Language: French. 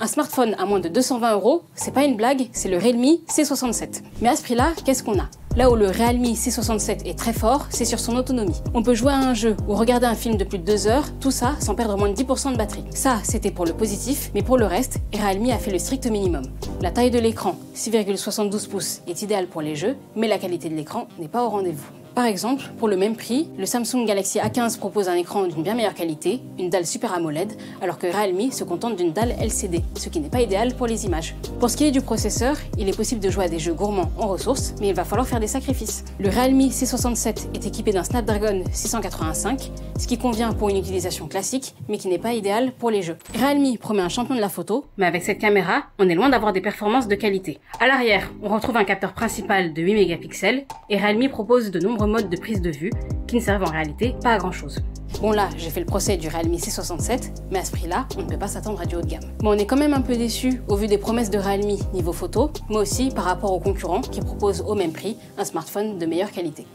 Un smartphone à moins de 220 €, c'est pas une blague, c'est le Realme C67. Mais à ce prix-là, qu'est-ce qu'on a? Là où le Realme C67 est très fort, c'est sur son autonomie. On peut jouer à un jeu ou regarder un film de plus de 2 heures, tout ça sans perdre moins de 10% de batterie. Ça, c'était pour le positif, mais pour le reste, Realme a fait le strict minimum. La taille de l'écran, 6,72 pouces, est idéale pour les jeux, mais la qualité de l'écran n'est pas au rendez-vous. Par exemple, pour le même prix, le Samsung Galaxy A15 propose un écran d'une bien meilleure qualité, une dalle Super AMOLED, alors que Realme se contente d'une dalle LCD, ce qui n'est pas idéal pour les images. Pour ce qui est du processeur, il est possible de jouer à des jeux gourmands en ressources, mais il va falloir faire des sacrifices. Le Realme C67 est équipé d'un Snapdragon 685, ce qui convient pour une utilisation classique, mais qui n'est pas idéal pour les jeux. Realme promet un champion de la photo, mais avec cette caméra, on est loin d'avoir des performances de qualité. À l'arrière, on retrouve un capteur principal de 8 mégapixels, et Realme propose de nombreux modes de prise de vue qui ne servent en réalité pas à grand chose. Bon là, j'ai fait le procès du Realme C67, mais à ce prix-là, on ne peut pas s'attendre à du haut de gamme. Bon, on est quand même un peu déçu au vu des promesses de Realme niveau photo, mais aussi par rapport aux concurrents qui proposent au même prix un smartphone de meilleure qualité.